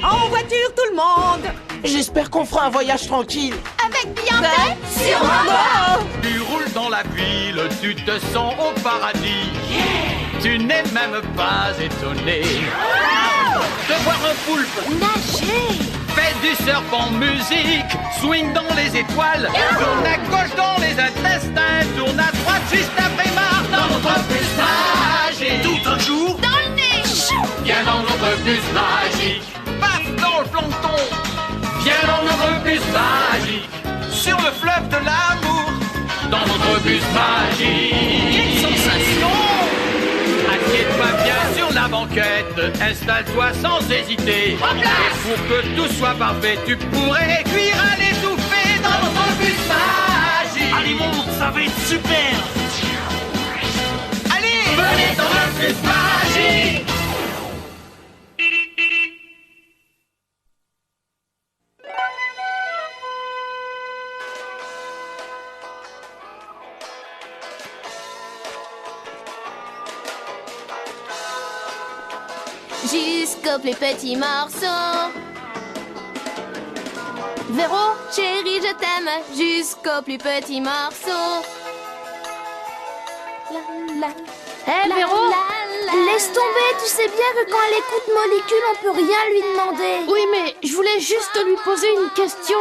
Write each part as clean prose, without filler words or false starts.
En voiture, tout le monde! J'espère qu'on fera un voyage tranquille. Avec Beyoncé? Sûrement! Tu roules dans la ville, tu te sens au paradis. Tu n'es même pas étonné de voir un poulpe Nager! fait du surf en musique, swing dans les étoiles, tourne à gauche dans les intestins, tourne à droite juste après marre dans notre bus magique. Tout un jour, Dans le nez! Chou! viens dans notre bus magique. Paf dans le plancton, viens dans notre bus magique. Sur le fleuve de l'amour, dans notre bus magique. Quelle sensation! Assieds-toi bien sur la banquette, installe-toi sans hésiter. Et pour que tout soit parfait, tu pourrais cuire à l'étouffer dans notre bus magique. Allez, monte, ça va être super! Allez, venez dans le bus magique. Jusqu'aux plus petits morceaux. Véro, chérie, je t'aime jusqu'aux plus petits morceaux. Hé Véro, laisse tomber, tu sais bien que quand elle écoute Molécule, on peut rien lui demander. Oui, mais je voulais juste lui poser une question.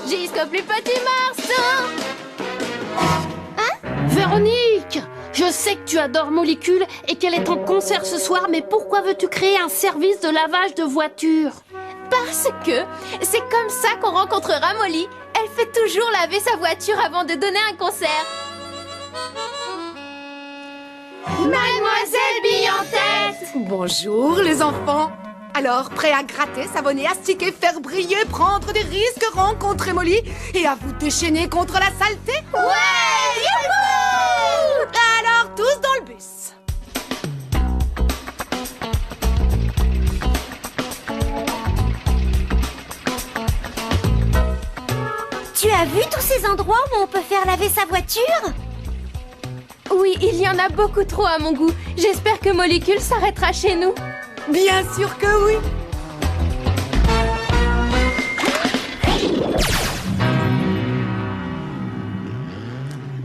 Jusqu'aux plus petits morceaux. Véronique, je sais que tu adores Molécule et qu'elle est en concert ce soir, mais pourquoi veux-tu créer un service de lavage de voitures? Parce que c'est comme ça qu'on rencontrera Molly. Elle fait toujours laver sa voiture avant de donner un concert. Mademoiselle Bille-en-Tête! Bonjour les enfants! Alors, prêts à gratter, savonner, astiquer, faire briller, prendre des risques, rencontrer Molly et à vous déchaîner contre la saleté? Ouais! Youhou! Alors, tous dans le bus! Tu as vu tous ces endroits où on peut faire laver sa voiture? Oui, il y en a beaucoup trop à mon goût. J'espère que Molécule s'arrêtera chez nous. Bien sûr que oui!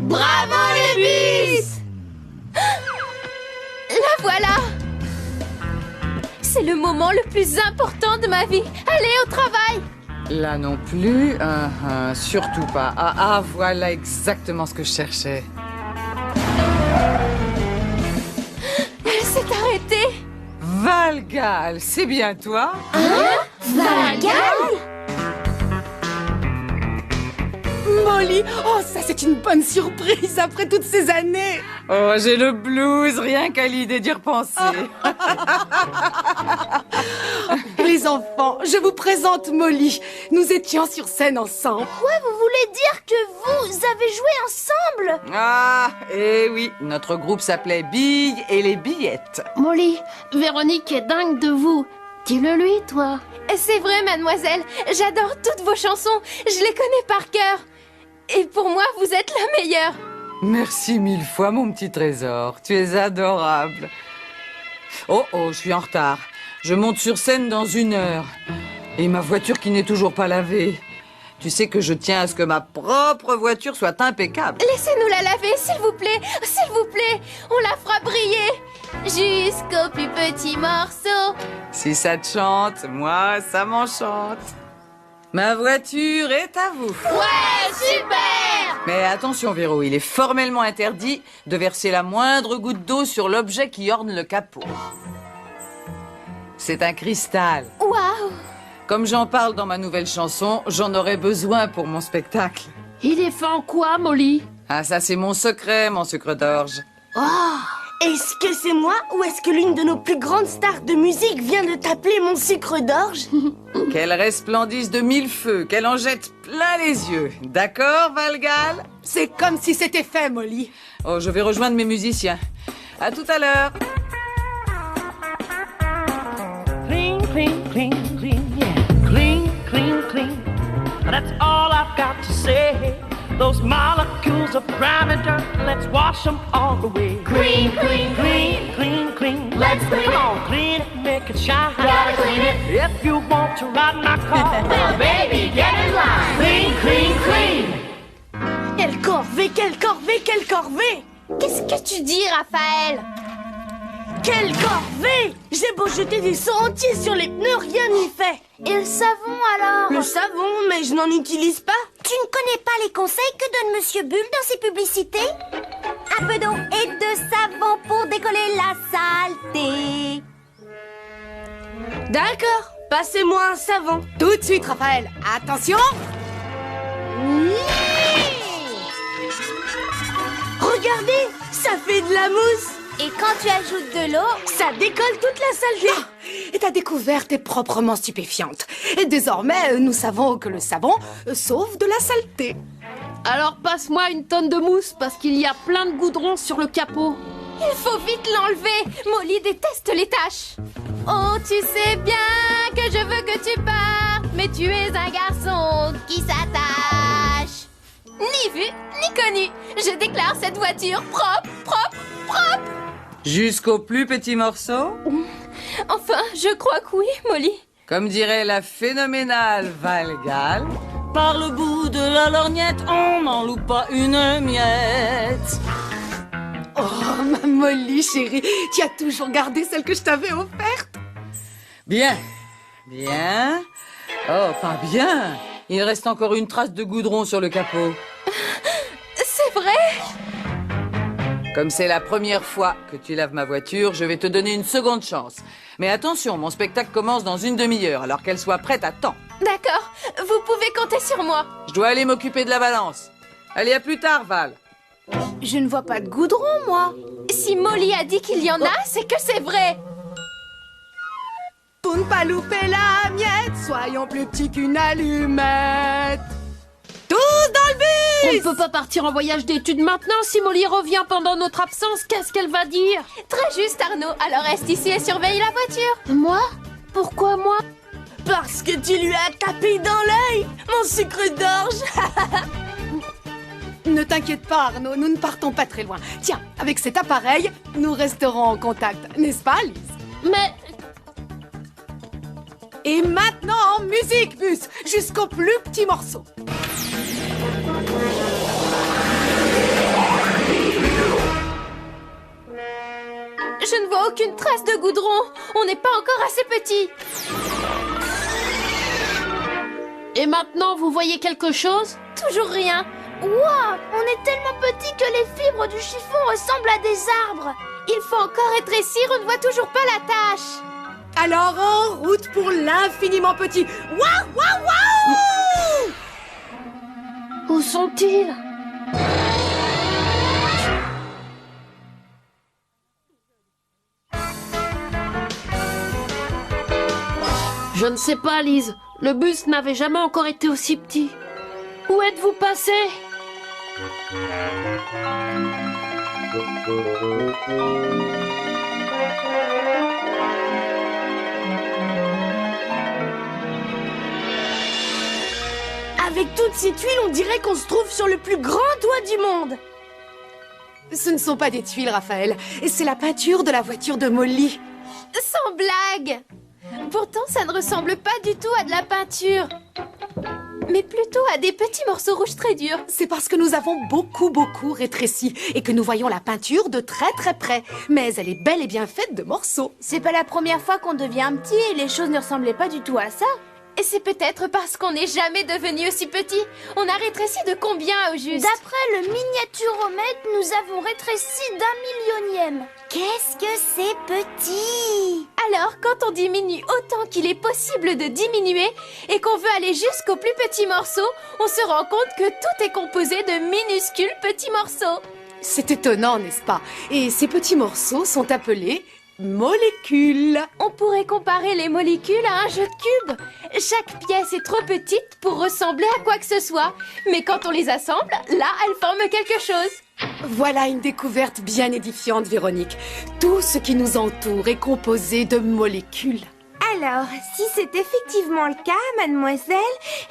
Bravo les bus! La voilà! C'est le moment le plus important de ma vie. Allez au travail! Là non plus, surtout pas. Voilà exactement ce que je cherchais. Elle s'est arrêtée. Valgal, c'est bien toi? Valgal? Molly! Oh, ça c'est une bonne surprise après toutes ces années! Oh, j'ai le blues, rien qu'à l'idée d'y repenser. Les enfants, je vous présente Molly. Nous étions sur scène ensemble. Quoi, vous voulez dire que vous avez joué ensemble? Ah, eh oui, notre groupe s'appelait Bille et les Billettes. Molly, Véronique est dingue de vous. Dis-le lui, toi. C'est vrai, mademoiselle. J'adore toutes vos chansons. Je les connais par cœur. Et pour moi, vous êtes la meilleure. Merci mille fois, mon petit trésor. Tu es adorable. Oh, je suis en retard. Je monte sur scène dans 1 heure. Et ma voiture qui n'est toujours pas lavée. Tu sais que je tiens à ce que ma propre voiture soit impeccable. Laissez-nous la laver, s'il vous plaît. S'il vous plaît. On la fera briller. Jusqu'aux plus petits morceaux. Si ça te chante, moi, ça m'enchante. Ma voiture est à vous. Ouais, super! Mais attention, Véro, il est formellement interdit de verser la moindre goutte d'eau sur l'objet qui orne le capot. C'est un cristal. Waouh! Comme j'en parle dans ma nouvelle chanson, j'en aurai besoin pour mon spectacle. Il est fait en quoi, Molly? Ah, ça, c'est mon secret, mon sucre d'orge. Est-ce que c'est moi ou est-ce que l'une de nos plus grandes stars de musique vient de t'appeler mon sucre d'orge? Qu'elle resplendisse de 1000 feux, qu'elle en jette plein les yeux. D'accord, Valgal? C'est comme si c'était fait, Molly. Oh, je vais rejoindre mes musiciens. À tout à l'heure. Clean, clean, clean, clean, yeah. Clean, clean, clean. That's all I've got to say. Those molecules of grime and dirt, let's let's wash them all away. Clean, clean, Clean, clean, clean. Let's clean Come it. on, clean it, make it shine. Gotta clean it. If you want to ride my car, Well, baby, get in line. Clean, clean, clean. Quelle corvée, quelle corvée, quelle corvée! Qu'est-ce que tu dis, Raphaël? Quelle corvée! J'ai beau jeter des seaux entiers sur les pneus, rien n'y fait. Et le savon, alors? Le savon, mais je n'en utilise pas. Tu ne connais pas les conseils que donne Monsieur Bull dans ses publicités? Un peu d'eau et de savon pour décoller la saleté. D'accord, passez-moi un savon. Tout de suite, Raphaël. Attention. Regardez, ça fait de la mousse. Et quand tu ajoutes de l'eau, Ça décolle toute la saleté. Ah, et ta découverte est proprement stupéfiante. Et désormais, nous savons que le savon sauve de la saleté. Alors passe-moi une tonne de mousse parce qu'il y a plein de goudron sur le capot. Il faut vite l'enlever. Molly déteste les taches. Oh, tu sais bien que je veux que tu partes, mais tu es un garçon qui s'attache. Ni vu, ni connu. Je déclare cette voiture propre, propre, propre. Jusqu'au plus petit morceau? Enfin, je crois que oui, Molly. Comme dirait la phénoménale Val Gall. Par le bout de la lorgnette, on n'en loupe pas une miette. Oh, ma Molly, chérie, tu as toujours gardé celle que je t'avais offerte. Bien, bien. Oh, pas bien. Il reste encore une trace de goudron sur le capot. C'est vrai? Comme c'est la première fois que tu laves ma voiture, je vais te donner une seconde chance. Mais attention, mon spectacle commence dans une demi-heure, alors qu'elle soit prête à temps. D'accord, vous pouvez compter sur moi. Je dois aller m'occuper de la balance. Allez, à plus tard, Val. Je ne vois pas de goudron, moi. Si Molly a dit qu'il y en a, c'est que c'est vrai. Pour ne pas louper la miette, soyons plus petits qu'une allumette. Tous dans le On ne bus. peut pas partir en voyage d'études maintenant. Si Molly revient pendant notre absence, qu'est-ce qu'elle va dire? Très juste, Arnaud. Alors reste ici et surveille la voiture. Moi? Pourquoi moi? Parce que tu lui as tapé dans l'œil, mon sucre d'orge. Ne t'inquiète pas, Arnaud, nous ne partons pas très loin. Tiens, avec cet appareil, nous resterons en contact, n'est-ce pas, Lise? Mais... Et maintenant, musique, bus, jusqu'au plus petit morceau. Je ne vois aucune trace de goudron. On n'est pas encore assez petit. Et maintenant, vous voyez quelque chose? Toujours rien. wow, on est tellement petit que les fibres du chiffon ressemblent à des arbres. Il faut encore rétrécir, on ne voit toujours pas la tâche. Alors, en route pour l'infiniment petit. Waouh, waouh, waouh! Où sont-ils? Je ne sais pas, Lise. Le bus n'avait jamais encore été aussi petit. Où êtes-vous passé? Avec toutes ces tuiles, on dirait qu'on se trouve sur le plus grand toit du monde. Ce ne sont pas des tuiles, Raphaël. C'est la peinture de la voiture de Molly. Sans blague. Pourtant, ça ne ressemble pas du tout à de la peinture. Mais plutôt à des petits morceaux rouges très durs. C'est parce que nous avons beaucoup rétréci et que nous voyons la peinture de très près. Mais elle est bel et bien faite de morceaux. C'est pas la première fois qu'on devient petit et les choses ne ressemblaient pas du tout à ça. Et c'est peut-être parce qu'on n'est jamais devenu aussi petit. On a rétréci de combien au juste? D'après le miniaturomètre, nous avons rétréci d'1 millionième. Qu'est-ce que c'est petit? Alors, quand on diminue autant qu'il est possible de diminuer et qu'on veut aller jusqu'au plus petit morceau, on se rend compte que tout est composé de minuscules petits morceaux. C'est étonnant, n'est-ce pas? Et ces petits morceaux sont appelés molécules. On pourrait comparer les molécules à un jeu de cubes. Chaque pièce est trop petite pour ressembler à quoi que ce soit. Mais quand on les assemble, là, elles forment quelque chose. Voilà une découverte bien édifiante, Véronique. Tout ce qui nous entoure est composé de molécules. Alors, si c'est effectivement le cas, mademoiselle,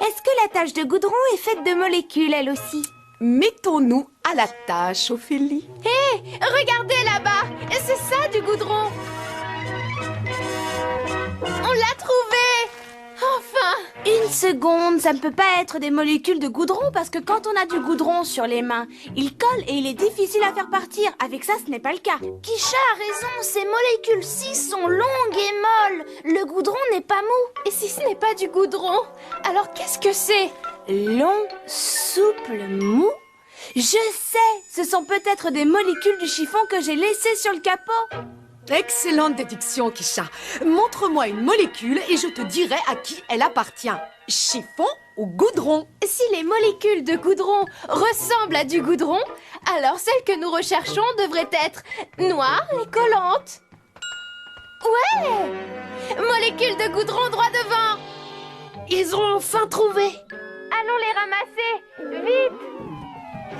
est-ce que la tache de goudron est faite de molécules, elle aussi? Mettons-nous à la tâche, Ophélie. Hé, regardez là-bas. C'est ça du goudron. On l'a trouvé. Enfin. Une seconde, ça ne peut pas être des molécules de goudron parce que quand on a du goudron sur les mains, il colle et il est difficile à faire partir. Avec ça, ce n'est pas le cas. Kisha a raison, ces molécules-ci sont longues et molles. Le goudron n'est pas mou. Et si ce n'est pas du goudron, alors qu'est-ce que c'est? Long, souple, mou. Je sais, ce sont peut-être des molécules du chiffon que j'ai laissées sur le capot. Excellente déduction, Kisha. Montre-moi une molécule et je te dirai à qui elle appartient. Chiffon ou goudron? Si les molécules de goudron ressemblent à du goudron, alors celle que nous recherchons devrait être noire et collante. Ouais! Molécules de goudron droit devant! Ils ont enfin trouvé. Allons les ramasser! Vite!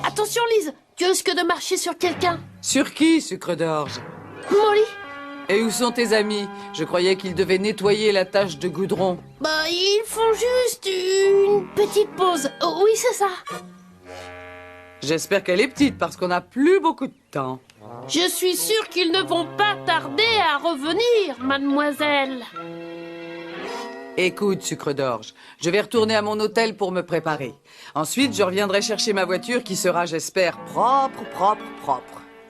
Attention, Lise, tu risques de marcher sur quelqu'un. Sur qui, sucre d'orge? Molly. Et où sont tes amis? Je croyais qu'ils devaient nettoyer la tache de goudron. Bah, ils font juste une petite pause. Oh, oui, c'est ça. J'espère qu'elle est petite parce qu'on n'a plus beaucoup de temps. Je suis sûre qu'ils ne vont pas tarder à revenir, mademoiselle. Écoute, sucre d'orge, je vais retourner à mon hôtel pour me préparer. Ensuite, je reviendrai chercher ma voiture qui sera, j'espère, propre.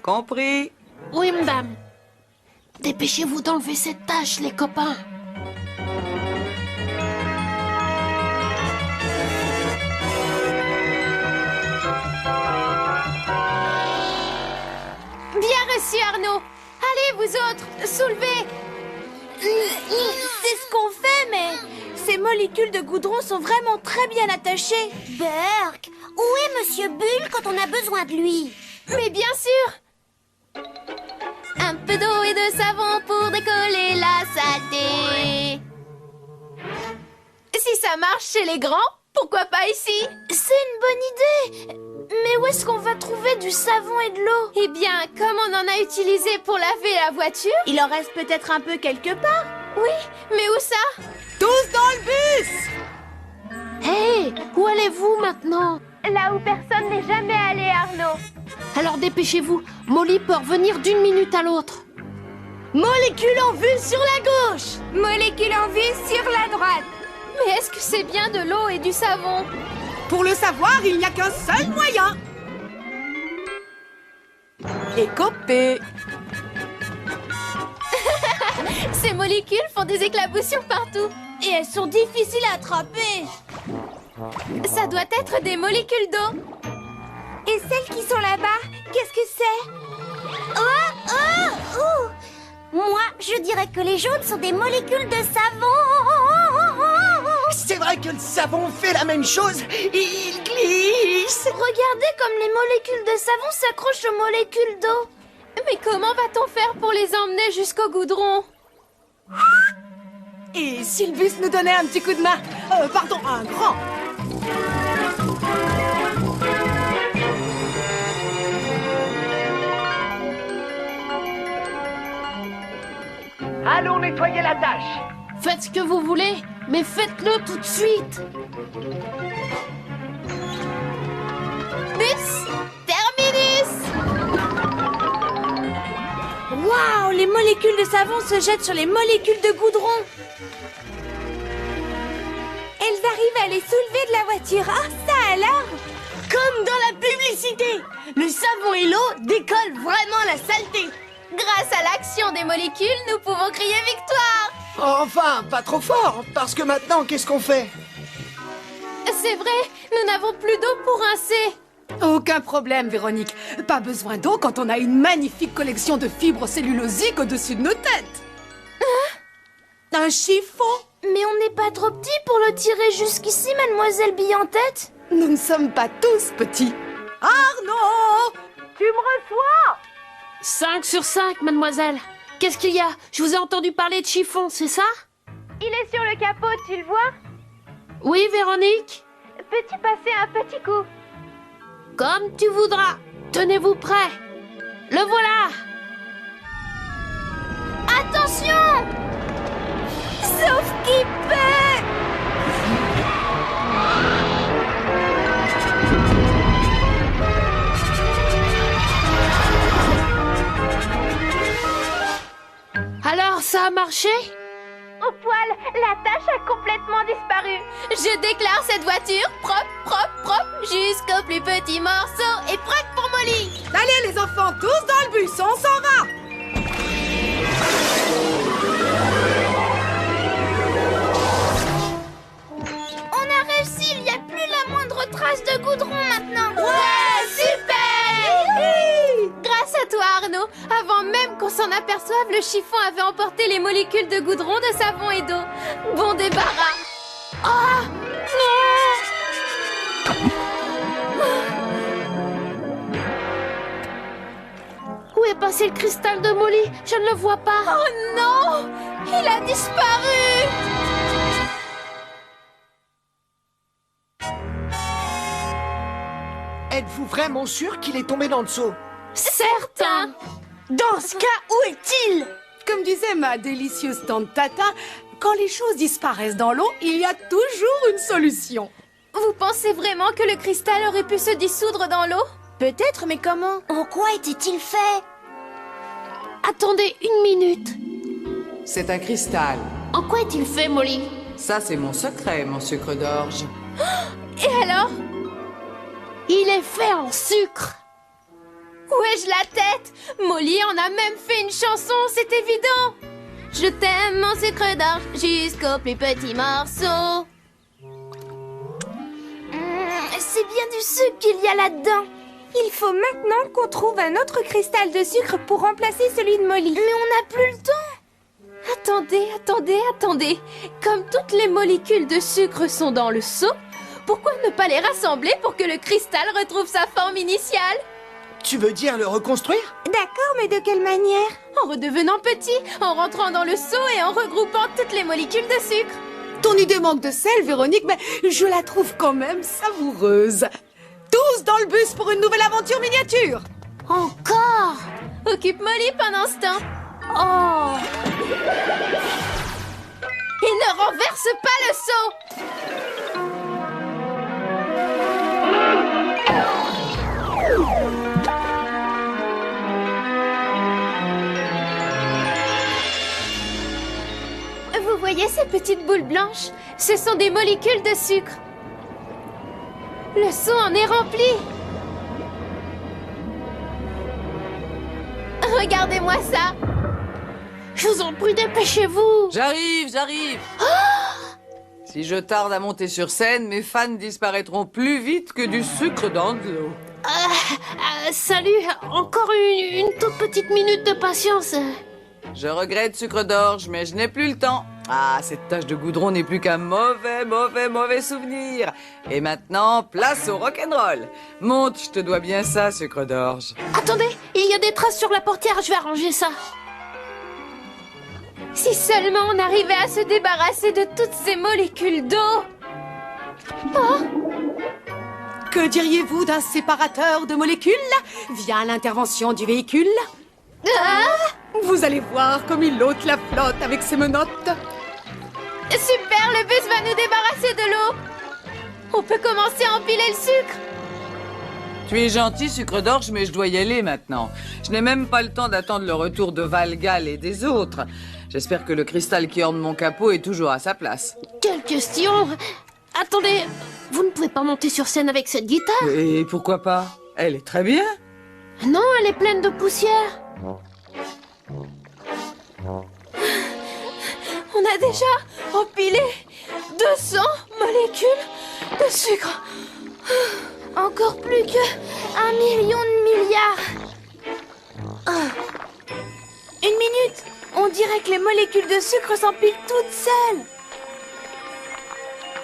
Compris? Oui, madame. Dépêchez-vous d'enlever cette tâche, les copains. Bien reçu, Arnaud. Allez, vous autres, soulevez. C'est ce qu'on fait, mais ces molécules de goudron sont vraiment très bien attachées. Burk, où est Monsieur Bulle quand on a besoin de lui? Mais bien sûr. Un peu d'eau et de savon pour décoller la saleté. Si ça marche chez les grands, pourquoi pas ici? C'est une bonne idée. Mais où est-ce qu'on va trouver du savon et de l'eau? Eh bien, comme on en a utilisé pour laver la voiture... Il en reste peut-être un peu quelque part. Oui, mais où ça? Tous dans le bus! Hé, où allez-vous maintenant? Là où personne n'est jamais allé, Arnaud. Alors dépêchez-vous, Molly peut revenir d'une minute à l'autre. Molécule en vue sur la gauche. Molécule en vue sur la droite. Mais est-ce que c'est bien de l'eau et du savon? Pour le savoir, il n'y a qu'un seul moyen. Écopé. Ces molécules font des éclaboussures partout. Et elles sont difficiles à attraper. Ça doit être des molécules d'eau. Et celles qui sont là-bas, qu'est-ce que c'est? Moi, je dirais que les jaunes sont des molécules de savon. C'est vrai que le savon fait la même chose. Il glisse. Regardez comme les molécules de savon s'accrochent aux molécules d'eau. Mais comment va-t-on faire pour les emmener jusqu'au goudron? Et si le bus nous donnait un petit coup de main? Pardon, un grand. Allons nettoyer la tâche. Faites ce que vous voulez, mais faites-le tout de suite. Bus, terminus. Waouh, les molécules de savon se jettent sur les molécules de goudron. Elles arrivent à les soulever de la voiture. Ah, ça alors! Comme dans la publicité. Le savon et l'eau décollent vraiment la saleté. Grâce à l'action des molécules, nous pouvons crier victoire. Enfin, pas trop fort, parce que maintenant, qu'est-ce qu'on fait? C'est vrai, nous n'avons plus d'eau pour rincer. Aucun problème, Véronique. Pas besoin d'eau quand on a une magnifique collection de fibres cellulosiques au-dessus de nos têtes. Un chiffon? Mais on n'est pas trop petit pour le tirer jusqu'ici, mademoiselle Bille-en-Tête? Nous ne sommes pas tous petits. Arnaud! Tu me reçois? 5 sur 5, mademoiselle. Qu'est-ce qu'il y a? Je vous ai entendu parler de chiffon, c'est ça? Il est sur le capot, tu le vois? Oui, Véronique? Peux-tu passer un petit coup? Comme tu voudras. Tenez-vous prêts. Le voilà. Attention! Sauf qu'il peut! Ça a marché? Au poil, la tache a complètement disparu. Je déclare cette voiture propre, propre, propre, jusqu'au plus petit morceau et prête pour Molly. Allez les enfants, tous dans le bus, on s'en va. On a réussi, il n'y a plus la moindre trace de goudron maintenant. Ouais, super! Grâce à toi Arnaud, avant même qu'on s'en aperçoive, le chiffon avait emporté les molécules de goudron, de savon et d'eau. Bon débarras. Ah! Où est passé le cristal de Molly? Je ne le vois pas. Oh non! Il a disparu! Êtes-vous vraiment sûr qu'il est tombé dans le seau? Certain! Dans ce cas, où est-il? Comme disait ma délicieuse tante Tata, quand les choses disparaissent dans l'eau, il y a toujours une solution. Vous pensez vraiment que le cristal aurait pu se dissoudre dans l'eau? Peut-être, mais comment? En quoi était-il fait? Attendez une minute. C'est un cristal. En quoi est-il fait, Molly? Ça, c'est mon secret, mon sucre d'orge. Et alors? Il est fait en sucre. Wesh la tête! Molly en a même fait une chanson, c'est évident! Je t'aime mon sucre d'orge jusqu'au plus petit morceau. C'est bien du sucre qu'il y a là-dedans. Il faut maintenant qu'on trouve un autre cristal de sucre pour remplacer celui de Molly. Mais on n'a plus le temps! Attendez. Comme toutes les molécules de sucre sont dans le seau, pourquoi ne pas les rassembler pour que le cristal retrouve sa forme initiale? Tu veux dire le reconstruire? D'accord, mais de quelle manière? En redevenant petit, en rentrant dans le seau et en regroupant toutes les molécules de sucre. Ton idée manque de sel, Véronique, mais je la trouve quand même savoureuse. Tous dans le bus pour une nouvelle aventure miniature. Encore? Occupe Molly pendant ce temps. Oh! Et ne renverse pas le seau! Vous voyez ces petites boules blanches? Ce sont des molécules de sucre. Le seau en est rempli. Regardez-moi ça. Je vous en prie, dépêchez-vous. J'arrive. Si je tarde à monter sur scène, mes fans disparaîtront plus vite que du sucre dans de l'eau. Salut, encore une toute petite minute de patience. Je regrette, sucre d'orge, mais je n'ai plus le temps. Ah, cette tache de goudron n'est plus qu'un mauvais souvenir. Et maintenant, place au rock'n'roll. Monte, je te dois bien ça, sucre d'orge. Attendez, il y a des traces sur la portière, je vais arranger ça. Si seulement on arrivait à se débarrasser de toutes ces molécules d'eau. Oh! Que diriez-vous d'un séparateur de molécules via l'intervention du véhicule? Ah! Vous allez voir comme il ôte la flotte avec ses menottes. Super, le bus va nous débarrasser de l'eau. On peut commencer à empiler le sucre. Tu es gentil, sucre d'orge, mais je dois y aller maintenant. Je n'ai même pas le temps d'attendre le retour de Valgal et des autres. J'espère que le cristal qui orne mon capot est toujours à sa place. Quelle question! Attendez, vous ne pouvez pas monter sur scène avec cette guitare? Et pourquoi pas? Elle est très bien. Non, elle est pleine de poussière. On a déjà empilé 200 molécules de sucre. Encore plus que 1 million de milliards. Une minute! On dirait que les molécules de sucre s'empilent toutes seules.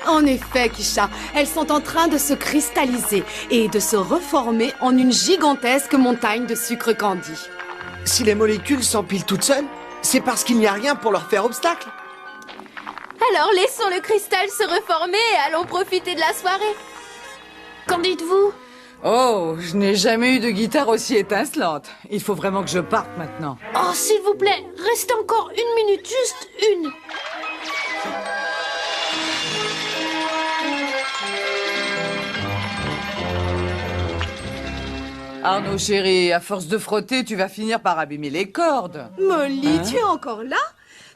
En effet, Kisha, elles sont en train de se cristalliser et de se reformer en une gigantesque montagne de sucre candy. Si les molécules s'empilent toutes seules, c'est parce qu'il n'y a rien pour leur faire obstacle. Alors laissons le cristal se reformer et allons profiter de la soirée. Qu'en dites-vous? Oh, je n'ai jamais eu de guitare aussi étincelante. Il faut vraiment que je parte maintenant. Oh, s'il vous plaît, restez encore une minute, juste une. Arnaud, chéri, à force de frotter, tu vas finir par abîmer les cordes. Molly, Hein? tu es encore là?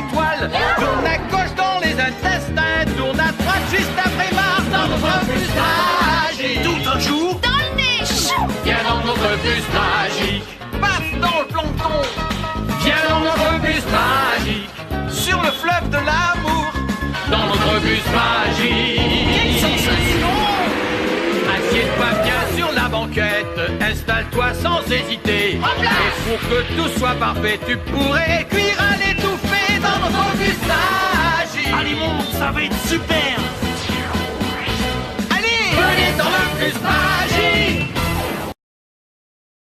étoile. Tourne à gauche dans les intestins, tourne à droite juste après Mars dans notre bus magique. Tout un jour, Dans le nez. Chou. viens dans notre bus magique. Paf dans le plancton, viens dans notre bus magique. Sur le fleuve de l'amour, dans notre bus magique. Quelle sensation! Assieds-toi bien sur la banquette, installe-toi sans hésiter. Et pour que tout soit parfait, tu pourrais cuire à l'étouffée dans notre bus magique. Allez, monte, ça va être super. Allez, venez dans le bus magique.